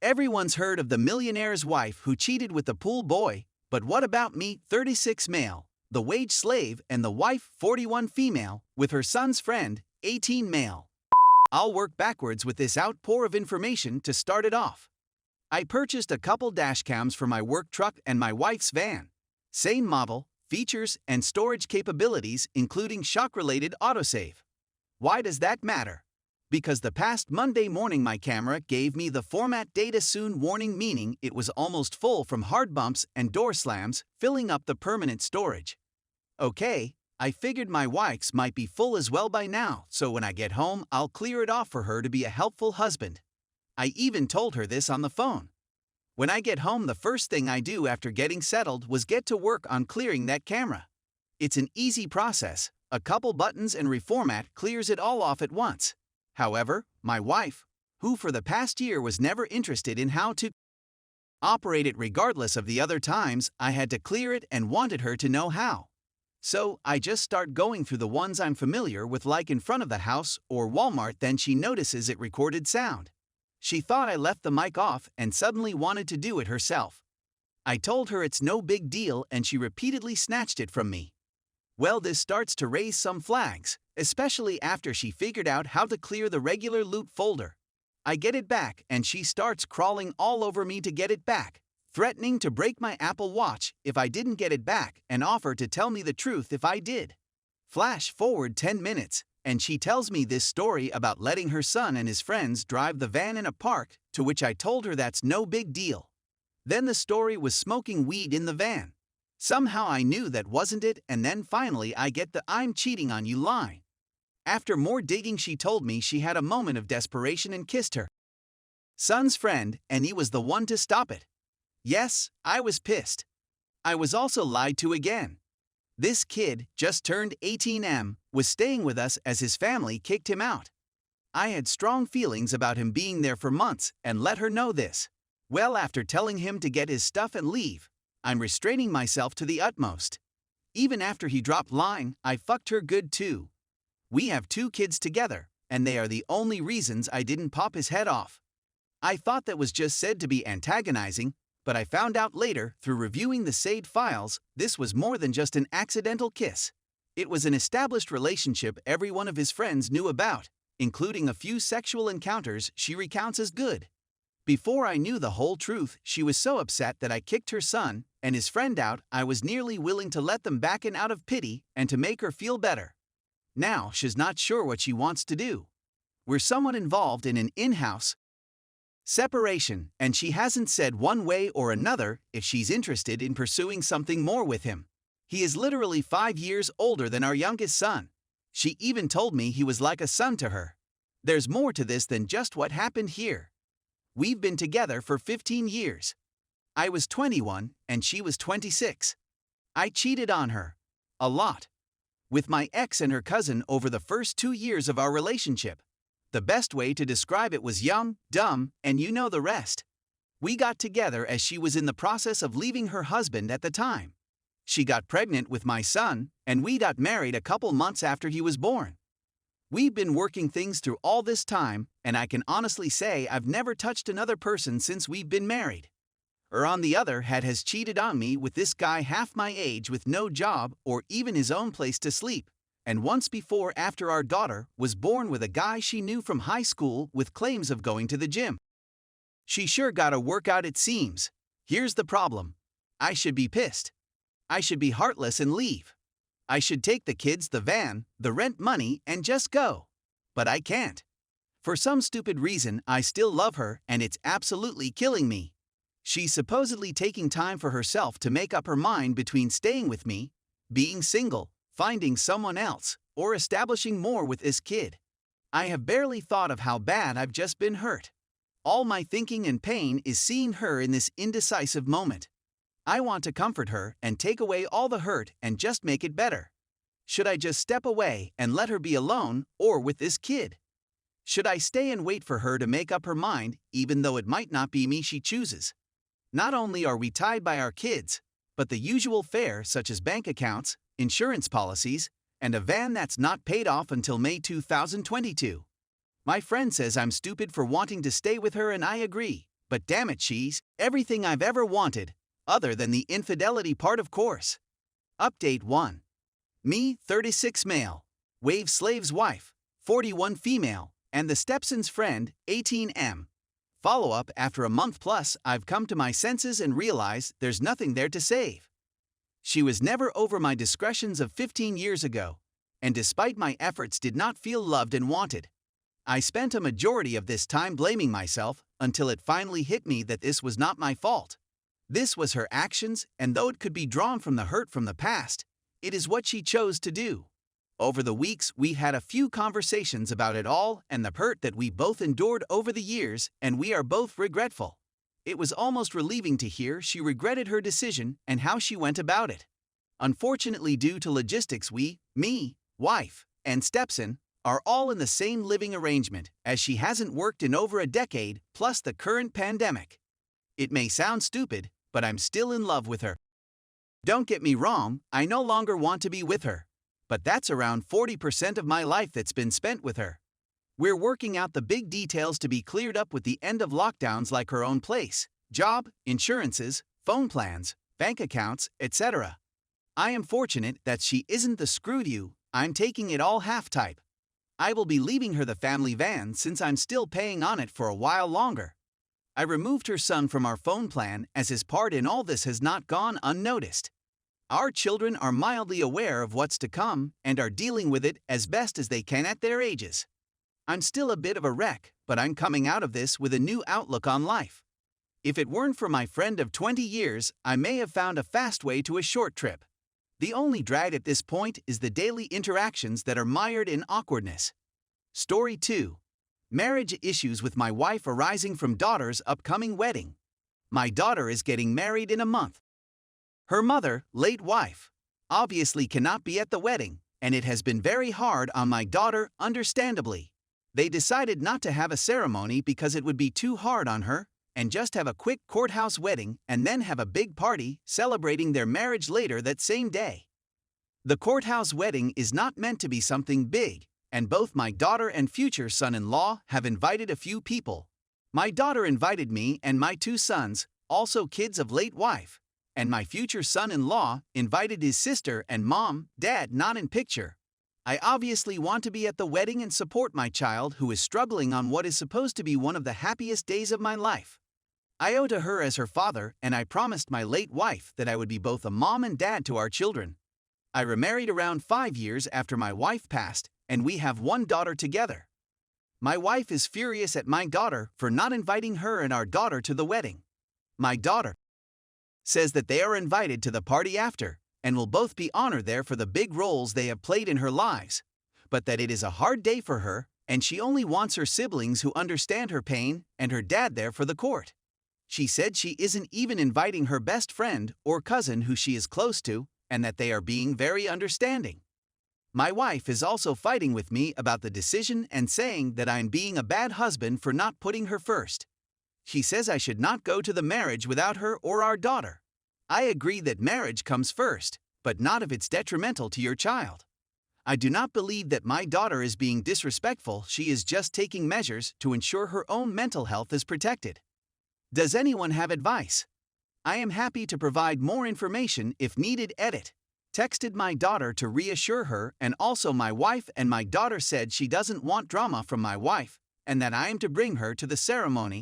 Everyone's heard of the millionaire's wife who cheated with the pool boy, but what about me, 36 male, the wage slave, and the wife, 41 female, with her son's friend, 18 male? I'll work backwards with this outpour of information to start it off. I purchased a couple dashcams for my work truck and my wife's van. Same model, features, and storage capabilities, including shock-related autosave. Why does that matter? Because the past Monday morning my camera gave me the format data soon warning, meaning it was almost full from hard bumps and door slams, filling up the permanent storage. Okay, I figured my wife's might be full as well by now, so when I get home I'll clear it off for her to be a helpful husband. I even told her this on the phone. When I get home, the first thing I do after getting settled was get to work on clearing that camera. It's an easy process, a couple buttons and reformat clears it all off at once. However, my wife, who for the past year was never interested in how to operate it regardless of the other times I had to clear it and wanted her to know how. So I just start going through the ones I'm familiar with, like in front of the house or Walmart. Then she notices it recorded sound. She thought I left the mic off and suddenly wanted to do it herself. I told her it's no big deal and she repeatedly snatched it from me. Well, this starts to raise some flags, especially after she figured out how to clear the regular loot folder. I get it back and she starts crawling all over me to get it back, threatening to break my Apple Watch if I didn't get it back and offer to tell me the truth if I did. Flash forward 10 minutes, and she tells me this story about letting her son and his friends drive the van in a park, to which I told her that's no big deal. Then the story was smoking weed in the van. Somehow I knew that wasn't it, and then finally I get the "I'm cheating on you" line. After more digging, she told me she had a moment of desperation and kissed her son's friend, and he was the one to stop it. Yes, I was pissed. I was also lied to again. This kid, just turned 18, was staying with us as his family kicked him out. I had strong feelings about him being there for months and let her know this. Well, after telling him to get his stuff and leave, I'm restraining myself to the utmost. Even after he dropped line, I fucked her good too. We have 2 kids together, and they are the only reasons I didn't pop his head off. I thought that was just said to be antagonizing, but I found out later, through reviewing the saved files, this was more than just an accidental kiss. It was an established relationship every one of his friends knew about, including a few sexual encounters she recounts as good. Before I knew the whole truth, she was so upset that I kicked her son and his friend out. I was nearly willing to let them back in out of pity and to make her feel better. Now she's not sure what she wants to do. We're somewhat involved in an in-house separation, and she hasn't said one way or another if she's interested in pursuing something more with him. He is literally 5 years older than our youngest son. She even told me he was like a son to her. There's more to this than just what happened here. We've been together for 15 years. I was 21 and she was 26. I cheated on her. A lot. With my ex and her cousin over the first 2 years of our relationship. The best way to describe it was young, dumb, and you know the rest. We got together as she was in the process of leaving her husband at the time. She got pregnant with my son, and we got married a couple months after he was born. We've been working things through all this time, and I can honestly say I've never touched another person since we've been married. Her, on the other hand, has cheated on me with this guy half my age with no job or even his own place to sleep. And once before, after our daughter was born, with a guy she knew from high school with claims of going to the gym. She sure got a workout, it seems. Here's the problem. I should be pissed. I should be heartless and leave. I should take the kids, the van, the rent money, and just go. But I can't. For some stupid reason, I still love her, and it's absolutely killing me. She's supposedly taking time for herself to make up her mind between staying with me, being single, finding someone else, or establishing more with this kid. I have barely thought of how bad I've just been hurt. All my thinking and pain is seeing her in this indecisive moment. I want to comfort her and take away all the hurt and just make it better. Should I just step away and let her be alone or with this kid? Should I stay and wait for her to make up her mind, even though it might not be me she chooses? Not only are we tied by our kids, but the usual fare such as bank accounts, insurance policies, and a van that's not paid off until May 2022. My friend says I'm stupid for wanting to stay with her, and I agree, But damn it, she's everything I've ever wanted, other than the infidelity part, of course. Update 1. Me, 36 male, Wave Slave's wife, 41 female, and the stepson's friend, 18M. Follow-up: after a month plus, I've come to my senses and realize there's nothing there to save. She was never over my discretions of 15 years ago, and despite my efforts did not feel loved and wanted. I spent a majority of this time blaming myself until it finally hit me that this was not my fault. This was her actions, and though it could be drawn from the hurt from the past, it is what she chose to do. Over the weeks, we had a few conversations about it all and the hurt that we both endured over the years, and we are both regretful. It was almost relieving to hear she regretted her decision and how she went about it. Unfortunately, due to logistics, me, wife, and stepson, are all in the same living arrangement, as she hasn't worked in over a decade, plus the current pandemic. It may sound stupid, but I'm still in love with her. Don't get me wrong, I no longer want to be with her. But that's around 40% of my life that's been spent with her. We're working out the big details to be cleared up with the end of lockdowns, like her own place, job, insurances, phone plans, bank accounts, etc. I am fortunate that she isn't the screwed you, I'm taking it all half type. I will be leaving her the family van since I'm still paying on it for a while longer. I removed her son from our phone plan, as his part in all this has not gone unnoticed. Our children are mildly aware of what's to come and are dealing with it as best as they can at their ages. I'm still a bit of a wreck, but I'm coming out of this with a new outlook on life. If it weren't for my friend of 20 years, I may have found a fast way to a short trip. The only drag at this point is the daily interactions that are mired in awkwardness. Story 2. Marriage issues with my wife arising from daughter's upcoming wedding. My daughter is getting married in a month. Her mother, late wife, obviously cannot be at the wedding, and it has been very hard on my daughter, understandably. They decided not to have a ceremony because it would be too hard on her, and just have a quick courthouse wedding and then have a big party celebrating their marriage later that same day. The courthouse wedding is not meant to be something big, and both my daughter and future son-in-law have invited a few people. My daughter invited me and my 2 sons, also kids of late wife, and my future son-in-law invited his sister and mom, dad not in picture. I obviously want to be at the wedding and support my child, who is struggling on what is supposed to be one of the happiest days of my life. I owe to her as her father, and I promised my late wife that I would be both a mom and dad to our children. I remarried around 5 years after my wife passed, and we have 1 daughter together. My wife is furious at my daughter for not inviting her and our daughter to the wedding. My daughter says that they are invited to the party after, and will both be honored there for the big roles they have played in her lives, but that it is a hard day for her, and she only wants her siblings who understand her pain and her dad there for the court. She said she isn't even inviting her best friend or cousin who she is close to, and that they are being very understanding. My wife is also fighting with me about the decision and saying that I'm being a bad husband for not putting her first. She says I should not go to the marriage without her or our daughter. I agree that marriage comes first, but not if it's detrimental to your child. I do not believe that my daughter is being disrespectful, she is just taking measures to ensure her own mental health is protected. Does anyone have advice? I am happy to provide more information if needed. Edit. Texted my daughter to reassure her, and also my wife and my daughter said she doesn't want drama from my wife, and that I am to bring her to the ceremony.